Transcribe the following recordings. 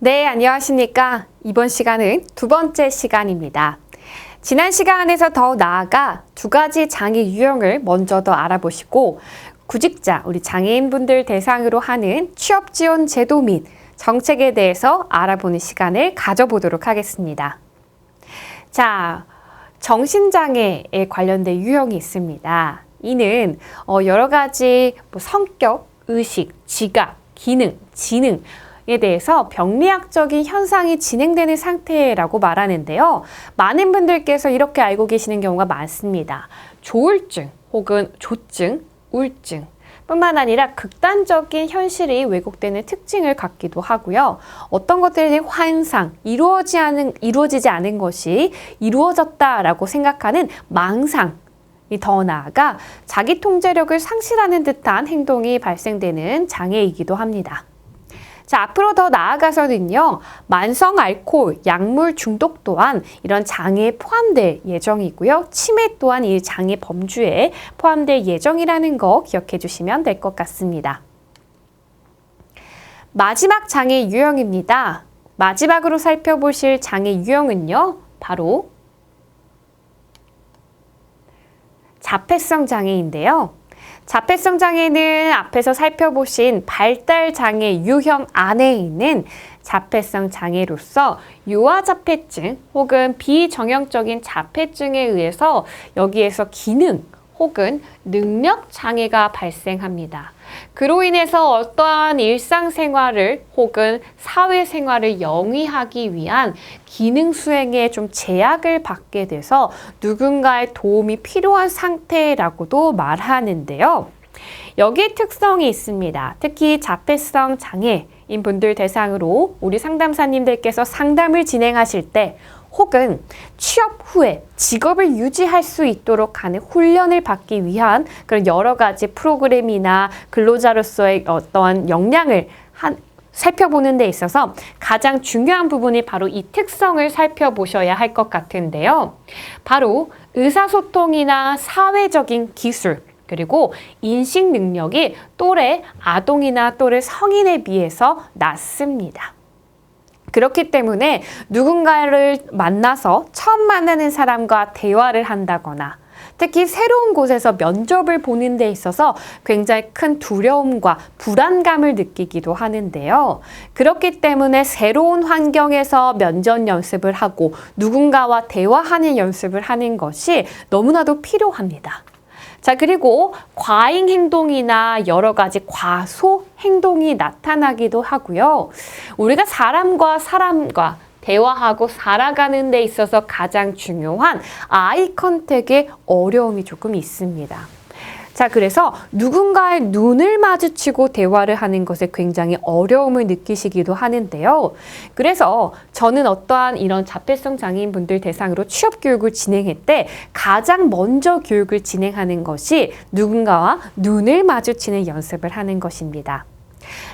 네, 안녕하십니까. 이번 시간은 두 번째 시간입니다. 지난 시간에서 더 나아가 두 가지 장애 유형을 먼저 더 알아보시고 구직자, 우리 장애인분들 대상으로 하는 취업지원 제도 및 정책에 대해서 알아보는 시간을 가져보도록 하겠습니다. 자, 정신장애에 관련된 유형이 있습니다. 이는 여러 가지 성격, 의식, 지각, 기능, 지능, 에 대해서 병리학적인 현상이 진행되는 상태라고 말하는데요. 많은 분들께서 이렇게 알고 계시는 경우가 많습니다. 조울증 혹은 조증, 우울증 뿐만 아니라 극단적인 현실이 왜곡되는 특징을 갖기도 하고요. 어떤 것들은 환상, 이루어지지 않은 것이 이루어졌다라고 생각하는 망상, 더 나아가 자기 통제력을 상실하는 듯한 행동이 발생되는 장애이기도 합니다. 자, 앞으로 더 나아가서는요, 만성 알코올, 약물 중독 또한 이런 장애에 포함될 예정이고요. 치매 또한 이 장애 범주에 포함될 예정이라는 거 기억해 주시면 될 것 같습니다. 마지막 장애 유형입니다. 마지막으로 살펴보실 장애 유형은요, 바로 자폐성 장애인데요. 자폐성 장애는 앞에서 살펴보신 발달 장애 유형 안에 있는 자폐성 장애로서 유아자폐증 혹은 비정형적인 자폐증에 의해서 여기에서 기능 혹은 능력 장애가 발생합니다. 그로 인해서 어떠한 일상생활을 혹은 사회생활을 영위하기 위한 기능 수행에 좀 제약을 받게 돼서 누군가의 도움이 필요한 상태라고도 말하는데요. 여기에 특성이 있습니다. 특히 자폐성 장애인 분들 대상으로 우리 상담사님들께서 상담을 진행하실 때 혹은 취업 후에 직업을 유지할 수 있도록 하는 훈련을 받기 위한 그런 여러 가지 프로그램이나 근로자로서의 어떠한 역량을 살펴보는 데 있어서 가장 중요한 부분이 바로 이 특성을 살펴보셔야 할 것 같은데요. 바로 의사소통이나 사회적인 기술, 그리고 인식 능력이 또래 아동이나 또래 성인에 비해서 낮습니다. 그렇기 때문에 누군가를 만나서 처음 만나는 사람과 대화를 한다거나 특히 새로운 곳에서 면접을 보는 데 있어서 굉장히 큰 두려움과 불안감을 느끼기도 하는데요. 그렇기 때문에 새로운 환경에서 면접 연습을 하고 누군가와 대화하는 연습을 하는 것이 너무나도 필요합니다. 자, 그리고 과잉 행동이나 여러 가지 과소 행동이 나타나기도 하고요. 우리가 사람과 대화하고 살아가는 데 있어서 가장 중요한 아이 컨택의 어려움이 조금 있습니다. 자, 그래서 누군가의 눈을 마주치고 대화를 하는 것에 굉장히 어려움을 느끼시기도 하는데요. 그래서 저는 어떠한 이런 자폐성 장애인분들 대상으로 취업 교육을 진행할 때 가장 먼저 교육을 진행하는 것이 누군가와 눈을 마주치는 연습을 하는 것입니다.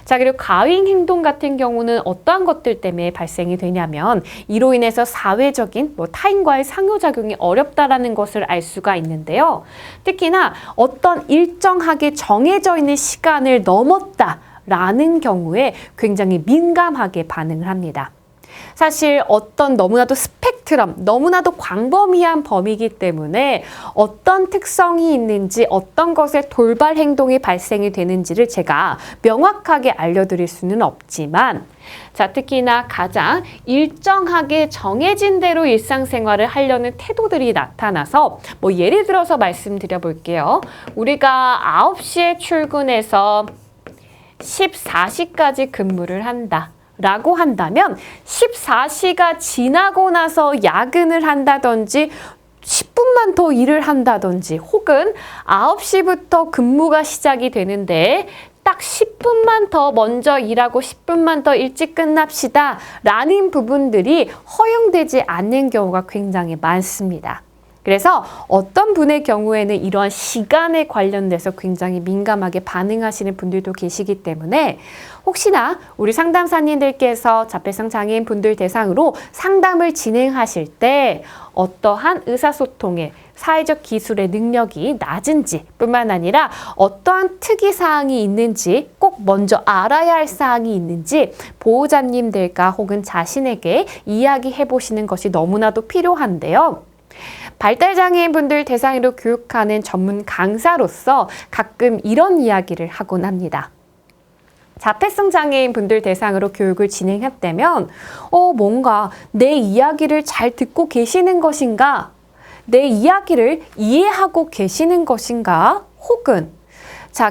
자, 그리고 과잉 행동 같은 경우는 어떠한 것들 때문에 발생이 되냐면 이로 인해서 사회적인 타인과의 상호작용이 어렵다라는 것을 알 수가 있는데요. 특히나 어떤 일정하게 정해져 있는 시간을 넘었다라는 경우에 굉장히 민감하게 반응을 합니다. 사실 어떤 너무나도 너무나도 광범위한 범위이기 때문에 어떤 특성이 있는지 어떤 것에 돌발 행동이 발생이 되는지를 제가 명확하게 알려드릴 수는 없지만 자, 특히나 가장 일정하게 정해진 대로 일상생활을 하려는 태도들이 나타나서 예를 들어서 말씀드려 볼게요. 우리가 9시에 출근해서 14시까지 근무를 한다. 라고 한다면 14시가 지나고 나서 야근을 한다든지 10분만 더 일을 한다든지 혹은 9시부터 근무가 시작이 되는데 딱 10분만 더 먼저 일하고 10분만 더 일찍 끝납시다 라는 부분들이 허용되지 않는 경우가 굉장히 많습니다. 그래서 어떤 분의 경우에는 이러한 시간에 관련돼서 굉장히 민감하게 반응하시는 분들도 계시기 때문에 혹시나 우리 상담사님들께서 자폐성 장애인 분들 대상으로 상담을 진행하실 때 어떠한 의사소통에 사회적 기술의 능력이 낮은지 뿐만 아니라 어떠한 특이사항이 있는지 꼭 먼저 알아야 할 사항이 있는지 보호자님들과 혹은 자신에게 이야기해 보시는 것이 너무나도 필요한데요. 발달장애인 분들 대상으로 교육하는 전문 강사로서 가끔 이런 이야기를 하곤 합니다. 자폐성 장애인 분들 대상으로 교육을 진행했다면 뭔가 내 이야기를 잘 듣고 계시는 것인가? 내 이야기를 이해하고 계시는 것인가? 혹은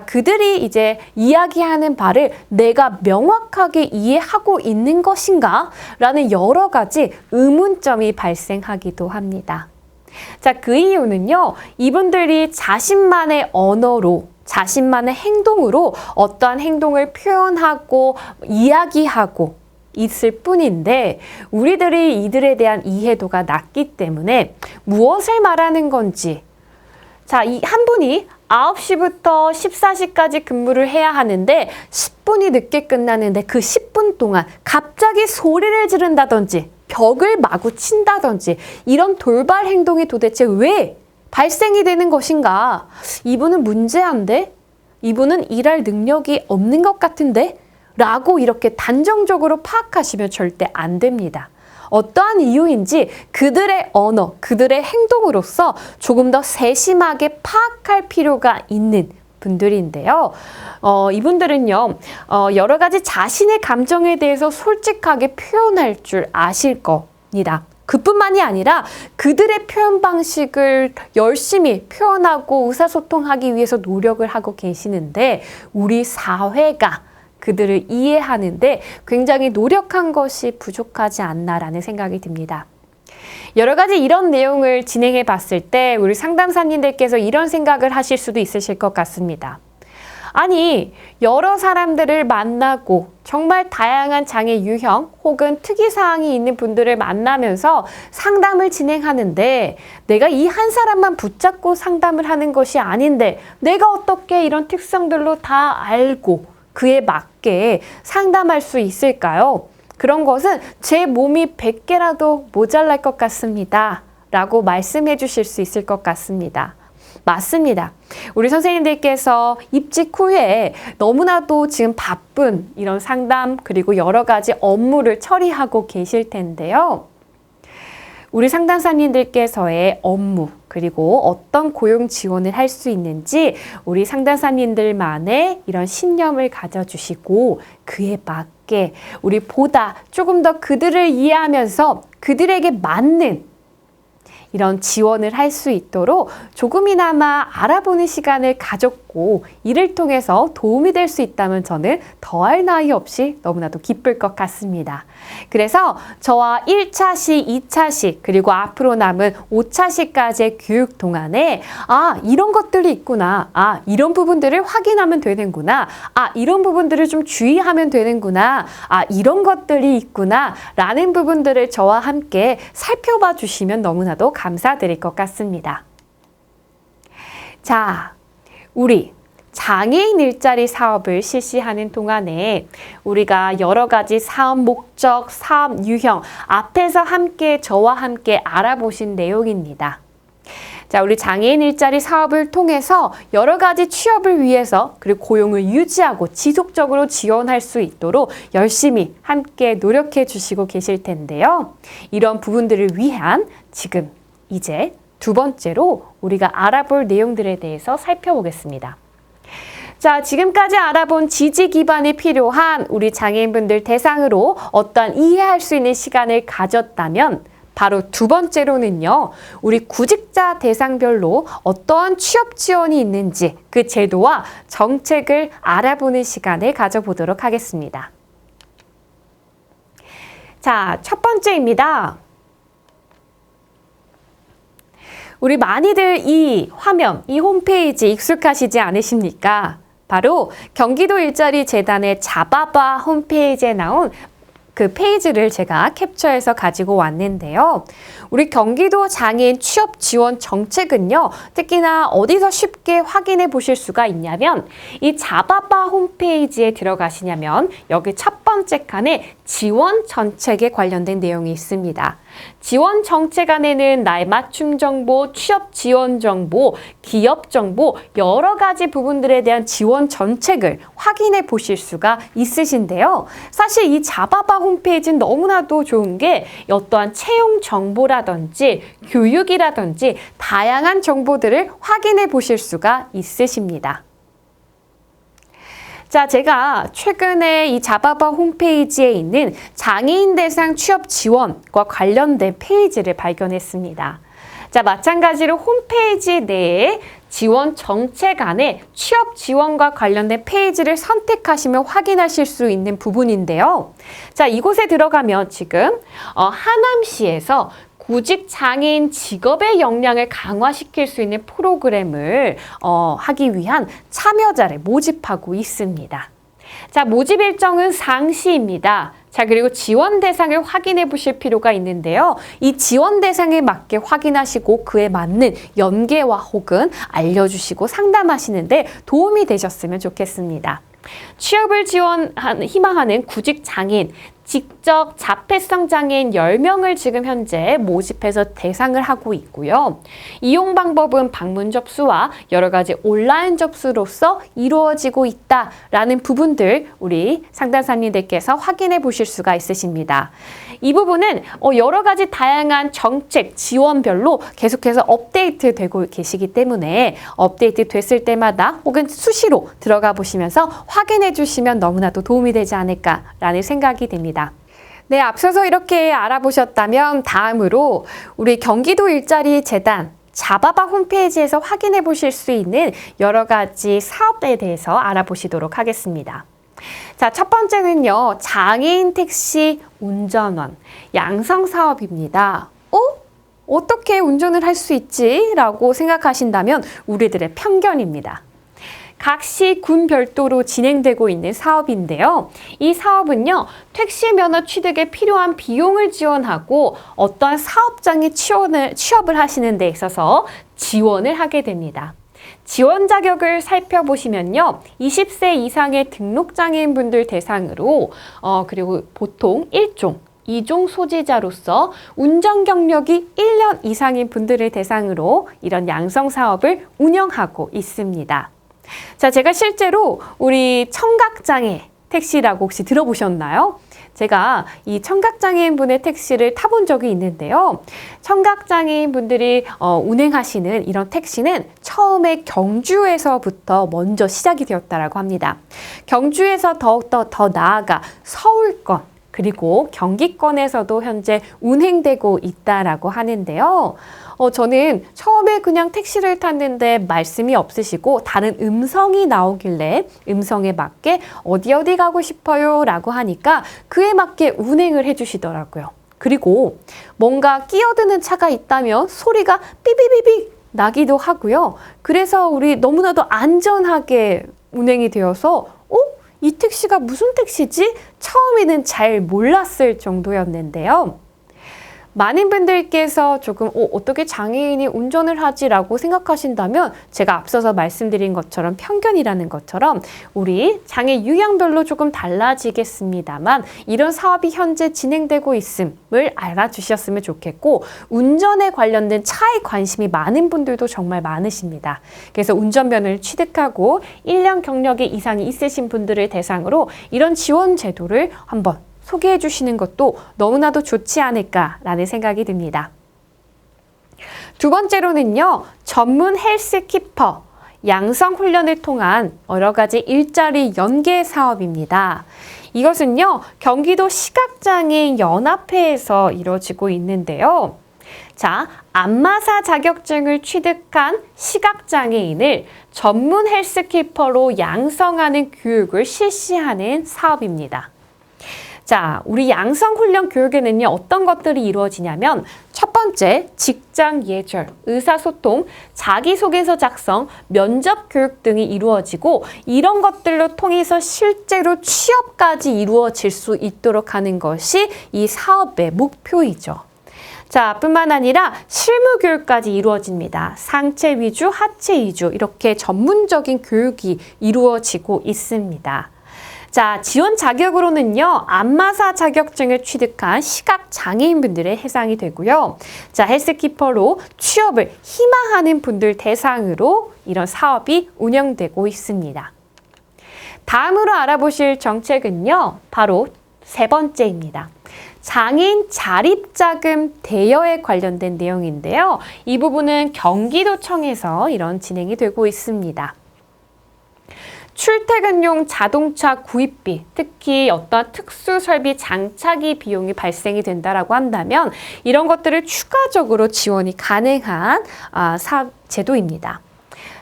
그들이 이제 이야기하는 바를 내가 명확하게 이해하고 있는 것인가? 라는 여러 가지 의문점이 발생하기도 합니다. 그 이유는요, 이분들이 자신만의 언어로, 자신만의 행동으로 어떠한 행동을 표현하고 이야기하고 있을 뿐인데 우리들이 이들에 대한 이해도가 낮기 때문에 무엇을 말하는 건지 이 한 분이 9시부터 14시까지 근무를 해야 하는데 10분이 늦게 끝나는데 그 10분 동안 갑자기 소리를 지른다든지 벽을 마구 친다든지 이런 돌발 행동이 도대체 왜 발생이 되는 것인가? 이분은 문제한데? 이분은 일할 능력이 없는 것 같은데? 라고 이렇게 단정적으로 파악하시면 절대 안 됩니다. 어떠한 이유인지 그들의 언어, 그들의 행동으로서 조금 더 세심하게 파악할 필요가 있는 분들인데요. 이분들은요, 여러 가지 자신의 감정에 대해서 솔직하게 표현할 줄 아실 겁니다. 그뿐만이 아니라 그들의 표현 방식을 열심히 표현하고 의사소통하기 위해서 노력을 하고 계시는데 우리 사회가 그들을 이해하는데 굉장히 노력한 것이 부족하지 않나라는 생각이 듭니다. 여러 가지 이런 내용을 진행해 봤을 때 우리 상담사님들께서 이런 생각을 하실 수도 있으실 것 같습니다. 아니, 여러 사람들을 만나고 정말 다양한 장애 유형 혹은 특이사항이 있는 분들을 만나면서 상담을 진행하는데 내가 이 한 사람만 붙잡고 상담을 하는 것이 아닌데 내가 어떻게 이런 특성들로 다 알고 그에 맞게 상담할 수 있을까요? 그런 것은 제 몸이 100개라도 모자랄 것 같습니다. 라고 말씀해 주실 수 있을 것 같습니다. 맞습니다. 우리 선생님들께서 입직 후에 너무나도 지금 바쁜 이런 상담 그리고 여러 가지 업무를 처리하고 계실 텐데요. 우리 상담사님들께서의 업무 그리고 어떤 고용 지원을 할 수 있는지 우리 상담사님들만의 이런 신념을 가져주시고 그에 맞게 우리 보다 조금 더 그들을 이해하면서 그들에게 맞는 이런 지원을 할 수 있도록 조금이나마 알아보는 시간을 가졌고 이를 통해서 도움이 될 수 있다면 저는 더할 나위 없이 너무나도 기쁠 것 같습니다. 그래서 저와 1차시, 2차시 그리고 앞으로 남은 5차시까지의 교육 동안에 이런 것들이 있구나. 이런 부분들을 확인하면 되는구나. 이런 부분들을 좀 주의하면 되는구나. 이런 것들이 있구나. 라는 부분들을 저와 함께 살펴봐 주시면 너무나도 감사드릴 것 같습니다. 우리 장애인 일자리 사업을 실시하는 동안에 우리가 여러 가지 사업 목적, 사업 유형 앞에서 함께 저와 함께 알아보신 내용입니다. 우리 장애인 일자리 사업을 통해서 여러 가지 취업을 위해서 그리고 고용을 유지하고 지속적으로 지원할 수 있도록 열심히 함께 노력해 주시고 계실 텐데요. 이런 부분들을 위한 지금 이제 두 번째로 우리가 알아볼 내용들에 대해서 살펴보겠습니다. 지금까지 알아본 지지 기반이 필요한 우리 장애인분들 대상으로 어떠한 이해할 수 있는 시간을 가졌다면 바로 두 번째로는요, 우리 구직자 대상별로 어떠한 취업 지원이 있는지 그 제도와 정책을 알아보는 시간을 가져보도록 하겠습니다. 첫 번째입니다. 우리 많이들 이 화면, 이 홈페이지 익숙하시지 않으십니까? 바로 경기도 일자리 재단의 잡아봐 홈페이지에 나온 그 페이지를 제가 캡처해서 가지고 왔는데요. 우리 경기도 장애인 취업 지원 정책은요, 특히나 어디서 쉽게 확인해 보실 수가 있냐면 이 자바바 홈페이지에 들어가시냐면 여기 첫 번째 칸에 지원 정책에 관련된 내용이 있습니다. 지원 정책 안에는 나이 맞춤 정보, 취업 지원 정보, 기업 정보 여러 가지 부분들에 대한 지원 정책을 확인해 보실 수가 있으신데요. 사실 이 자바바 홈페이지는 너무나도 좋은 게 어떠한 채용 정보라든지 교육이라든지 다양한 정보들을 확인해 보실 수가 있으십니다. 자, 제가 최근에 이 자바바 홈페이지에 있는 장애인 대상 취업 지원과 관련된 페이지를 발견했습니다. 자, 마찬가지로 홈페이지 내에 지원 정책 안에 취업 지원과 관련된 페이지를 선택하시면 확인하실 수 있는 부분인데요. 자, 이곳에 들어가면 지금 하남시에서 구직 장애인 직업의 역량을 강화시킬 수 있는 프로그램을 하기 위한 참여자를 모집하고 있습니다. 자, 모집 일정은 상시입니다. 자, 그리고 지원 대상을 확인해 보실 필요가 있는데요. 이 지원 대상에 맞게 확인하시고 그에 맞는 연계와 혹은 알려주시고 상담하시는데 도움이 되셨으면 좋겠습니다. 취업을 희망하는 구직 장애인, 직접 자폐성 장애인 10명을 지금 현재 모집해서 대상을 하고 있고요. 이용 방법은 방문 접수와 여러 가지 온라인 접수로서 이루어지고 있다라는 부분들 우리 상담사님들께서 확인해 보실 수가 있으십니다. 이 부분은 여러 가지 다양한 정책, 지원별로 계속해서 업데이트 되고 계시기 때문에 업데이트 됐을 때마다 혹은 수시로 들어가 보시면서 확인해 주시면 너무나도 도움이 되지 않을까라는 생각이 듭니다. 네, 앞서서 이렇게 알아보셨다면 다음으로 우리 경기도 일자리 재단 자바바 홈페이지에서 확인해 보실 수 있는 여러 가지 사업에 대해서 알아보시도록 하겠습니다. 자, 첫 번째는요, 장애인 택시 운전원 양성 사업입니다. 어떻게 운전을 할 수 있지? 라고 생각하신다면 우리들의 편견입니다. 각 시, 군 별도로 진행되고 있는 사업인데요. 이 사업은요, 택시 면허 취득에 필요한 비용을 지원하고 어떠한 사업장에 취업을 하시는 데 있어서 지원을 하게 됩니다. 지원 자격을 살펴보시면요, 20세 이상의 등록장애인분들 대상으로 그리고 보통 1종, 2종 소지자로서 운전 경력이 1년 이상인 분들을 대상으로 이런 양성 사업을 운영하고 있습니다. 자, 제가 실제로 우리 청각장애 택시라고 혹시 들어보셨나요? 제가 이 청각장애인 분의 택시를 타본 적이 있는데요. 청각장애인 분들이 운행하시는 이런 택시는 처음에 경주에서부터 먼저 시작이 되었다고 합니다. 경주에서 더욱더 더 나아가 서울권, 그리고 경기권에서도 현재 운행되고 있다라고 하는데요. 저는 처음에 그냥 택시를 탔는데 말씀이 없으시고 다른 음성이 나오길래 음성에 맞게 어디 가고 싶어요 라고 하니까 그에 맞게 운행을 해주시더라고요. 그리고 뭔가 끼어드는 차가 있다면 소리가 삐비비비 나기도 하고요. 그래서 우리 너무나도 안전하게 운행이 되어서 이 택시가 무슨 택시지? 처음에는 잘 몰랐을 정도였는데요. 많은 분들께서 조금 어떻게 장애인이 운전을 하지라고 생각하신다면 제가 앞서서 말씀드린 것처럼 편견이라는 것처럼 우리 장애 유형별로 조금 달라지겠습니다만 이런 사업이 현재 진행되고 있음을 알아주셨으면 좋겠고 운전에 관련된 차에 관심이 많은 분들도 정말 많으십니다. 그래서 운전면허를 취득하고 1년 경력이 이상이 있으신 분들을 대상으로 이런 지원 제도를 한번 소개해 주시는 것도 너무나도 좋지 않을까라는 생각이 듭니다. 두 번째로는요, 전문 헬스키퍼 양성 훈련을 통한 여러 가지 일자리 연계 사업입니다. 이것은요, 경기도 시각장애인 연합회에서 이루어지고 있는데요. 자, 안마사 자격증을 취득한 시각장애인을 전문 헬스키퍼로 양성하는 교육을 실시하는 사업입니다. 자, 우리 양성훈련 교육에는요, 어떤 것들이 이루어지냐면, 첫 번째, 직장 예절, 의사소통, 자기소개서 작성, 면접 교육 등이 이루어지고, 이런 것들로 통해서 실제로 취업까지 이루어질 수 있도록 하는 것이 이 사업의 목표이죠. 자, 뿐만 아니라 실무 교육까지 이루어집니다. 상체 위주, 하체 위주, 이렇게 전문적인 교육이 이루어지고 있습니다. 자, 지원 자격으로는요, 안마사 자격증을 취득한 시각장애인분들의 해당이 되고요. 자, 헬스키퍼로 취업을 희망하는 분들 대상으로 이런 사업이 운영되고 있습니다. 다음으로 알아보실 정책은요, 바로 세 번째입니다. 장애인 자립자금 대여에 관련된 내용인데요. 이 부분은 경기도청에서 이런 진행이 되고 있습니다. 출퇴근용 자동차 구입비, 특히 어떤 특수설비 장착이 비용이 발생이 된다라고 한다면 이런 것들을 추가적으로 지원이 가능한 제도입니다.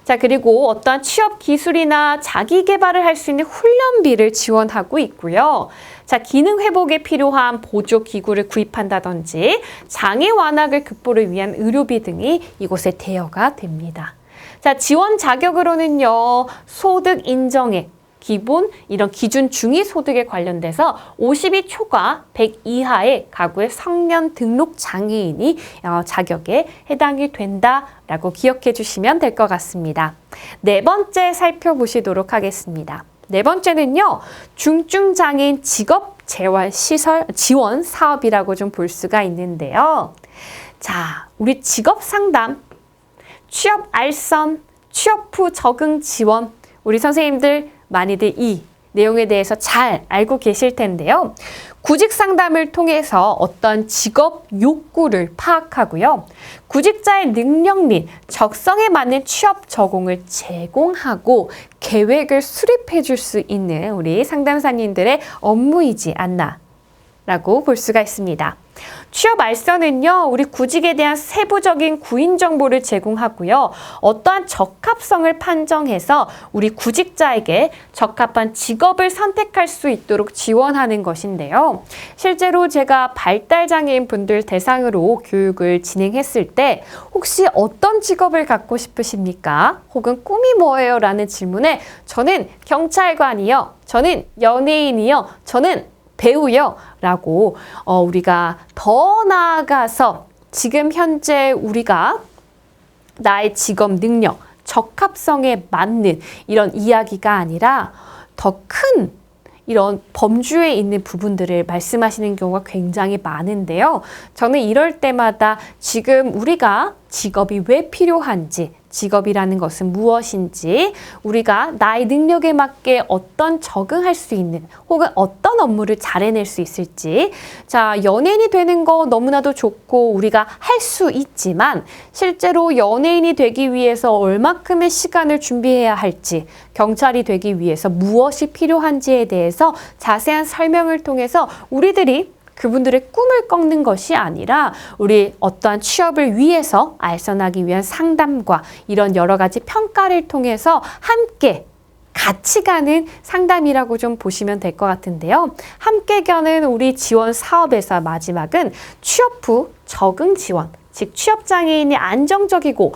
자, 그리고 어떠한 취업 기술이나 자기 개발을 할 수 있는 훈련비를 지원하고 있고요. 자, 기능 회복에 필요한 보조 기구를 구입한다든지 장애 완화를 극복을 위한 의료비 등이 이곳에 대여가 됩니다. 자, 지원 자격으로는요, 소득 인정액, 기본, 이런 기준 중위 소득에 관련돼서 50이 초과 100 이하의 가구의 성년 등록 장애인이 자격에 해당이 된다라고 기억해 주시면 될 것 같습니다. 네 번째 살펴보시도록 하겠습니다. 네 번째는요, 중증장애인 직업재활시설 지원 사업이라고 좀 볼 수가 있는데요. 자, 우리 직업상담, 취업 알선, 취업 후 적응 지원, 우리 선생님들 많이들 이 내용에 대해서 잘 알고 계실 텐데요. 구직 상담을 통해서 어떤 직업 욕구를 파악하고요. 구직자의 능력 및 적성에 맞는 취업 적응을 제공하고 계획을 수립해 줄 수 있는 우리 상담사님들의 업무이지 않나라고 볼 수가 있습니다. 취업 알선은요, 우리 구직에 대한 세부적인 구인 정보를 제공하고요. 어떠한 적합성을 판정해서 우리 구직자에게 적합한 직업을 선택할 수 있도록 지원하는 것인데요. 실제로 제가 발달장애인 분들 대상으로 교육을 진행했을 때 혹시 어떤 직업을 갖고 싶으십니까? 혹은 꿈이 뭐예요? 라는 질문에 저는 경찰관이요. 저는 연예인이요. 저는 배우요 라고 우리가 더 나아가서 지금 현재 우리가 나의 직업 능력, 적합성에 맞는 이런 이야기가 아니라 더 큰 이런 범주에 있는 부분들을 말씀하시는 경우가 굉장히 많은데요. 저는 이럴 때마다 지금 우리가 직업이 왜 필요한지, 직업이라는 것은 무엇인지, 우리가 나의 능력에 맞게 어떤 적응할 수 있는 혹은 어떤 업무를 잘 해낼 수 있을지, 자, 연예인이 되는 거 너무나도 좋고 우리가 할 수 있지만 실제로 연예인이 되기 위해서 얼마큼의 시간을 준비해야 할지, 경찰이 되기 위해서 무엇이 필요한지에 대해서 자세한 설명을 통해서 우리들이 그분들의 꿈을 꺾는 것이 아니라 우리 어떠한 취업을 위해서 알선하기 위한 상담과 이런 여러 가지 평가를 통해서 함께 같이 가는 상담이라고 좀 보시면 될 것 같은데요. 함께 가는 우리 지원 사업에서 마지막은 취업 후 적응 지원, 즉 취업장애인이 안정적이고